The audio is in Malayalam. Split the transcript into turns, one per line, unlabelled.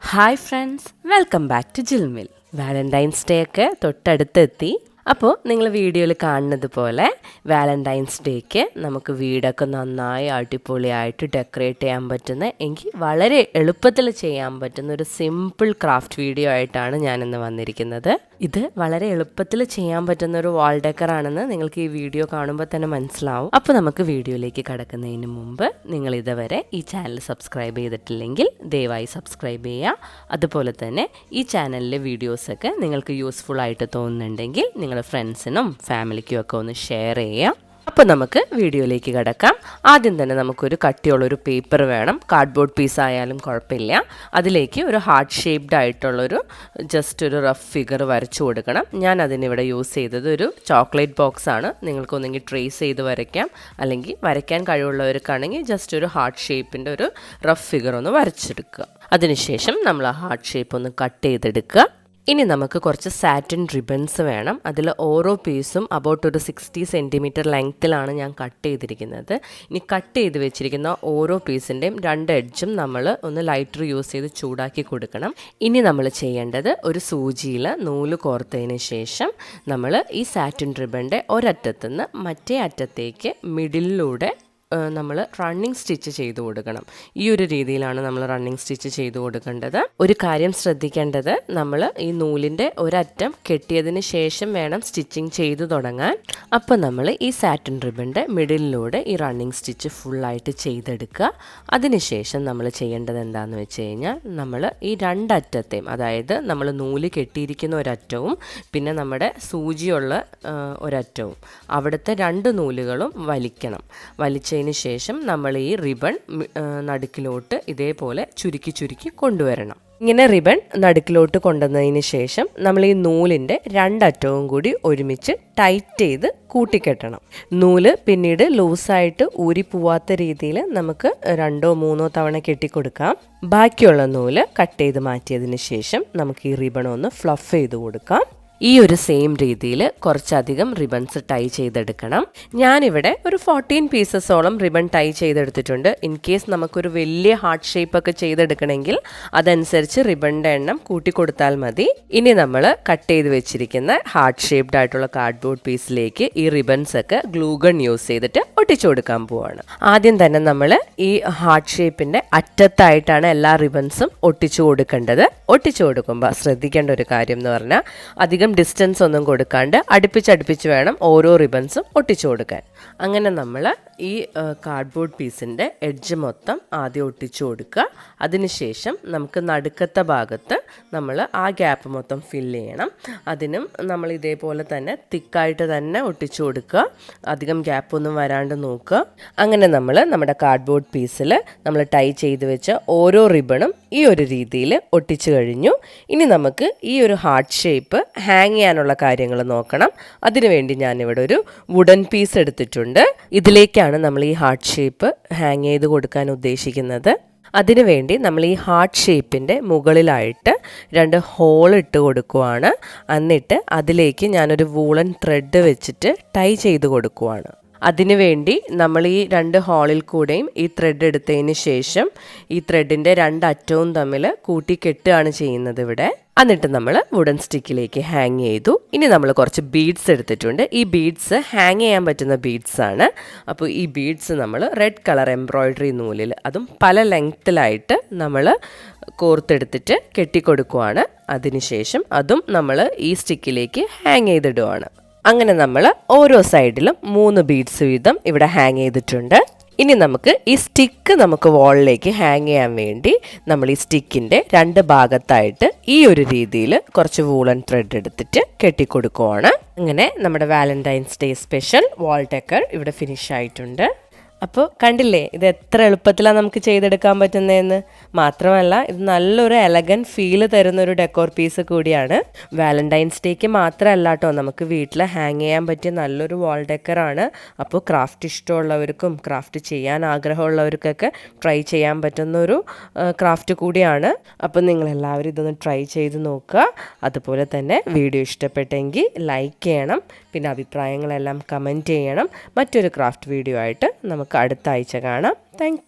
Hi friends, welcome back to JhillMill. Valentine's Day ഒക്കെ തൊട്ടടുത്തെത്തി. അപ്പോൾ നിങ്ങൾ വീഡിയോയിൽ കാണുന്നത് പോലെ വാലന്റൈൻസ് ഡേക്ക് നമുക്ക് വീടൊക്കെ നന്നായി അടിപൊളിയായിട്ട് ഡെക്കറേറ്റ് ചെയ്യാൻ പറ്റുന്ന, എങ്കിൽ വളരെ എളുപ്പത്തിൽ ചെയ്യാൻ പറ്റുന്ന ഒരു സിമ്പിൾ ക്രാഫ്റ്റ് വീഡിയോ ആയിട്ടാണ് ഞാനിന്ന് വന്നിരിക്കുന്നത്. ഇത് വളരെ എളുപ്പത്തിൽ ചെയ്യാൻ പറ്റുന്ന ഒരു വാൾ ഡെക്കർ ആണെന്ന് നിങ്ങൾക്ക് ഈ വീഡിയോ കാണുമ്പോൾ തന്നെ മനസ്സിലാവും. അപ്പോൾ നമുക്ക് വീഡിയോയിലേക്ക് കടക്കുന്നതിന് മുമ്പ് നിങ്ങൾ ഇതുവരെ ഈ ചാനൽ സബ്സ്ക്രൈബ് ചെയ്തിട്ടില്ലെങ്കിൽ ദയവായി സബ്സ്ക്രൈബ് ചെയ്യുക. അതുപോലെ തന്നെ ഈ ചാനലിലെ വീഡിയോസൊക്കെ നിങ്ങൾക്ക് യൂസ്ഫുൾ ആയിട്ട് തോന്നുന്നുണ്ടെങ്കിൽ നിങ്ങളുടെ ഫ്രണ്ട്സിനും ഫാമിലിക്കും ഒക്കെ ഒന്ന് ഷെയർ ചെയ്യാം. അപ്പോൾ നമുക്ക് വീഡിയോയിലേക്ക് കിടക്കാം. ആദ്യം തന്നെ നമുക്കൊരു കട്ടിയുള്ളൊരു പേപ്പർ വേണം. കാർഡ്ബോർഡ് പീസ് ആയാലും കുഴപ്പമില്ല. അതിലേക്ക് ഒരു ഹാർട്ട് ഷേപ്ഡ് ആയിട്ടുള്ളൊരു ജസ്റ്റ് ഒരു റഫ് ഫിഗർ വരച്ചു കൊടുക്കണം. ഞാൻ അതിനിവിടെ യൂസ് ചെയ്തത് ഒരു ചോക്ലേറ്റ് ബോക്സ് ആണ്. നിങ്ങൾക്കൊന്നെങ്കിൽ ട്രേസ് ചെയ്ത് വരയ്ക്കാം, അല്ലെങ്കിൽ വരയ്ക്കാൻ കഴിവുള്ളവർക്കാണെങ്കിൽ ജസ്റ്റ് ഒരു ഹാർട്ട് ഷേപ്പിൻ്റെ ഒരു റഫ് ഫിഗർ ഒന്ന് വരച്ചെടുക്കുക. അതിനുശേഷം നമ്മൾ ആ ഹാർട്ട് ഷേപ്പ് ഒന്ന് കട്ട് ചെയ്തെടുക്കുക. ഇനി നമുക്ക് കുറച്ച് സാറ്റിൻ റിബൺസ് വേണം. അതിൽ ഓരോ പീസും അബൌട്ട് ഒരു 60 സെൻറ്റിമീറ്റർ ലെങ്ത്തിലാണ് ഞാൻ കട്ട് ചെയ്തിരിക്കുന്നത്. ഇനി കട്ട് ചെയ്ത് വെച്ചിരിക്കുന്ന ഓരോ പീസിൻ്റെയും 2 എഡ്ജും നമ്മൾ ഒന്ന് ലൈറ്റർ യൂസ് ചെയ്ത് ചൂടാക്കി കൊടുക്കണം. ഇനി നമ്മൾ ചെയ്യേണ്ടത് ഒരു സൂചിയിൽ നൂല് കോർത്തതിന് ശേഷം നമ്മൾ ഈ സാറ്റിൻ റിബണിൻ്റെ ഒരറ്റത്തുനിന്ന് മറ്റേ അറ്റത്തേക്ക് മിഡിലിലൂടെ നമ്മൾ റണ്ണിങ് സ്റ്റിച്ച് ചെയ്ത് കൊടുക്കണം. ഈ ഒരു രീതിയിലാണ് നമ്മൾ റണ്ണിങ് സ്റ്റിച്ച് ചെയ്ത് കൊടുക്കേണ്ടത്. ഒരു കാര്യം ശ്രദ്ധിക്കേണ്ടത്, നമ്മൾ ഈ നൂലിൻ്റെ ഒരറ്റം കെട്ടിയതിന് ശേഷം വേണം സ്റ്റിച്ചിങ് ചെയ്ത് തുടങ്ങാൻ. അപ്പോൾ നമ്മൾ ഈ സാറ്റിൻ റിബണിൻ്റെ മിഡിലിലൂടെ ഈ റണ്ണിങ് സ്റ്റിച്ച് ഫുള്ളായിട്ട് ചെയ്തെടുക്കുക. അതിനുശേഷം നമ്മൾ ചെയ്യേണ്ടത് എന്താണെന്ന് വെച്ച് കഴിഞ്ഞാൽ, നമ്മൾ ഈ 2 അറ്റത്തെയും, അതായത് നമ്മൾ നൂല് കെട്ടിയിരിക്കുന്ന ഒരറ്റവും പിന്നെ നമ്മുടെ സൂചിയുള്ള ഒരറ്റവും, അവിടുത്തെ 2 നൂലുകളും വലിക്കണം. വലിച്ചതിന് ശേഷം നമ്മൾ ഈ റിബൺ നടുക്കിലോട്ട് ഇതേപോലെ ചുരുക്കി ചുരുക്കി കൊണ്ടുവരണം. ഇങ്ങനെ റിബൺ നടുക്കിലോട്ട് കൊണ്ടുവന്നതിന് ശേഷം നമ്മൾ ഈ നൂലിൻ്റെ 2 അറ്റവും കൂടി ഒരുമിച്ച് ടൈറ്റ് ചെയ്ത് കൂട്ടിക്കെട്ടണം. നൂല് പിന്നീട് ലൂസായിട്ട് ഊരിപ്പോവാത്ത രീതിയിൽ നമുക്ക് 2 or 3 തവണ കെട്ടിക്കൊടുക്കാം. ബാക്കിയുള്ള നൂല് കട്ട് ചെയ്ത് മാറ്റിയതിന് ശേഷം നമുക്ക് ഈ റിബൺ ഒന്ന് ഫ്ലഫ് ചെയ്ത് കൊടുക്കാം. ഈ ഒരു സെയിം രീതിയിൽ കുറച്ചധികം റിബൺസ് ടൈ ചെയ്തെടുക്കണം. ഞാനിവിടെ ഒരു 14 പീസസോളം റിബൺ ടൈ ചെയ്തെടുത്തിട്ടുണ്ട്. ഇൻ കേസ് നമുക്കൊരു വലിയ ഹാർട്ട് ഷേപ്പൊക്കെ ചെയ്തെടുക്കണമെങ്കിൽ അതനുസരിച്ച് റിബണിൻ്റെ എണ്ണം കൂട്ടിക്കൊടുത്താൽ മതി. ഇനി നമ്മൾ കട്ട് ചെയ്ത് വെച്ചിരിക്കുന്ന ഹാർട്ട് ഷേപ്ഡ് ആയിട്ടുള്ള കാർഡ്ബോർഡ് പീസിലേക്ക് ഈ റിബൺസ് ഒക്കെ ഗ്ലൂ ഗൺ യൂസ് ചെയ്തിട്ട് ഒട്ടിച്ചു കൊടുക്കാൻ പോവാണ്. ആദ്യം തന്നെ നമ്മൾ ഈ ഹാർട്ട് ഷേപ്പിൻ്റെ അറ്റത്തായിട്ടാണ് എല്ലാ റിബൺസും ഒട്ടിച്ചു കൊടുക്കേണ്ടത്. ഒട്ടിച്ചു കൊടുക്കുമ്പോൾ ശ്രദ്ധിക്കേണ്ട ഒരു കാര്യം എന്ന് പറഞ്ഞാൽ, അധികം ഡിസ്റ്റൻസ് ഒന്നും കൊടുക്കാണ്ട് അടുപ്പിച്ചടുപ്പിച്ച് വേണം ഓരോ റിബൺസും ഒട്ടിച്ചു കൊടുക്കാൻ. അങ്ങനെ നമ്മൾ ഈ കാർഡ്ബോർഡ് പീസിൻ്റെ എഡ്ജ് മൊത്തം ആദ്യം ഒട്ടിച്ചു കൊടുക്കുക. അതിനുശേഷം നമുക്ക് നടുക്കത്തെ ഭാഗത്ത് നമ്മൾ ആ ഗ്യാപ്പ് മൊത്തം ഫില്ല് ചെയ്യണം. അതിനും നമ്മൾ ഇതേപോലെ തന്നെ തിക്കായിട്ട് തന്നെ ഒട്ടിച്ചു കൊടുക്കുക. അധികം ഗ്യാപ്പൊന്നും വരാണ്ട് നോക്കുക. അങ്ങനെ നമ്മൾ നമ്മുടെ കാർഡ്ബോർഡ് പീസിൽ നമ്മൾ ടൈ ചെയ്ത് വെച്ച ഓരോ റിബണും ഈ ഒരു രീതിയിൽ ഒട്ടിച്ചു കഴിഞ്ഞു. ഇനി നമുക്ക് ഈ ഒരു ഹാർട്ട് ഷേപ്പ് ഹാങ് ചെയ്യാനുള്ള കാര്യങ്ങൾ നോക്കണം. അതിനുവേണ്ടി ഞാനിവിടെ ഒരു വുഡൻ പീസ് എടുത്തിട്ടുണ്ട്. ഇതിലേക്കാണ് നമ്മൾ ഈ ഹാർട്ട് ഷേപ്പ് ഹാങ് ചെയ്ത് കൊടുക്കാൻ ഉദ്ദേശിക്കുന്നത്. അതിനുവേണ്ടി നമ്മൾ ഈ ഹാർട്ട് ഷേപ്പിൻ്റെ മുകളിലായിട്ട് 2 ഹോൾ ഇട്ട് കൊടുക്കുവാണ്. എന്നിട്ട് അതിലേക്ക് ഞാനൊരു വൂളൻ ത്രെഡ് വെച്ചിട്ട് ടൈ ചെയ്ത് കൊടുക്കുവാണ്. അതിനുവേണ്ടി നമ്മൾ ഈ 2 ഹോളിൽ കൂടെയും ഈ ത്രെഡ് എടുത്തതിന് ശേഷം ഈ ത്രെഡിൻ്റെ 2 അറ്റവും തമ്മിൽ കൂട്ടിക്കെട്ടുകയാണ് ചെയ്യുന്നത് ഇവിടെ. എന്നിട്ട് നമ്മൾ വുഡൻ സ്റ്റിക്കിലേക്ക് ഹാങ് ചെയ്തു. ഇനി നമ്മൾ കുറച്ച് ബീഡ്സ് എടുത്തിട്ടുണ്ട്. ഈ ബീഡ്സ് ഹാങ് ചെയ്യാൻ പറ്റുന്ന ബീഡ്സ് ആണ്. അപ്പോൾ ഈ ബീഡ്സ് നമ്മൾ റെഡ് കളർ എംബ്രോയ്ഡറി നൂലിൽ, അതും പല ലെങ്ത്തിലായിട്ട് നമ്മൾ കോർത്തെടുത്തിട്ട് കെട്ടിക്കൊടുക്കുവാണ്. അതിനുശേഷം അതും നമ്മൾ ഈ സ്റ്റിക്കിലേക്ക് ഹാങ് ചെയ്തിടുവാണ്. അങ്ങനെ നമ്മൾ ഓരോ സൈഡിലും 3 ബീഡ്സ് വീതം ഇവിടെ ഹാങ് ചെയ്തിട്ടുണ്ട്. ഇനി നമുക്ക് ഈ സ്റ്റിക്ക് നമുക്ക് വാളിലേക്ക് ഹാങ് ചെയ്യാൻ വേണ്ടി നമ്മൾ ഈ സ്റ്റിക്കിൻ്റെ 2 ഭാഗത്തായിട്ട് ഈ ഒരു രീതിയിൽ കുറച്ച് വൂളൻ ത്രെഡ് എടുത്തിട്ട് കെട്ടിക്കൊടുക്കുവാണ്. അങ്ങനെ നമ്മുടെ വാലന്റൈൻസ് ഡേ സ്പെഷ്യൽ വാൾ ഡെക്കർ ഇവിടെ ഫിനിഷ് ആയിട്ടുണ്ട്. അപ്പോൾ കണ്ടില്ലേ ഇത് എത്ര എളുപ്പത്തിലാണ് നമുക്ക് ചെയ്തെടുക്കാൻ പറ്റുന്നതെന്ന്. മാത്രമല്ല ഇത് നല്ലൊരു എലഗൻറ്റ് ഫീല് തരുന്നൊരു ഡെക്കോർ പീസ് കൂടിയാണ്. വാലന്റൈൻസ് ഡേക്ക് മാത്രമല്ല കേട്ടോ, നമുക്ക് വീട്ടിൽ ഹാങ് ചെയ്യാൻ പറ്റിയ നല്ലൊരു വാൾ ഡെക്കറാണ്. അപ്പോൾ ക്രാഫ്റ്റ് ഇഷ്ടമുള്ളവർക്കും ക്രാഫ്റ്റ് ചെയ്യാൻ ആഗ്രഹമുള്ളവർക്കൊക്കെ ട്രൈ ചെയ്യാൻ പറ്റുന്നൊരു ക്രാഫ്റ്റ് കൂടിയാണ്. അപ്പോൾ നിങ്ങളെല്ലാവരും ഇതൊന്ന് ട്രൈ ചെയ്ത് നോക്കുക. അതുപോലെ തന്നെ വീഡിയോ ഇഷ്ടപ്പെട്ടെങ്കിൽ ലൈക്ക് ചെയ്യണം, പിന്നെ അഭിപ്രായങ്ങളെല്ലാം കമൻറ്റ് ചെയ്യണം. മറ്റൊരു ക്രാഫ്റ്റ് വീഡിയോ ആയിട്ട് നമുക്ക് അടുത്ത ആഴ്ച കാണാം. താങ്ക്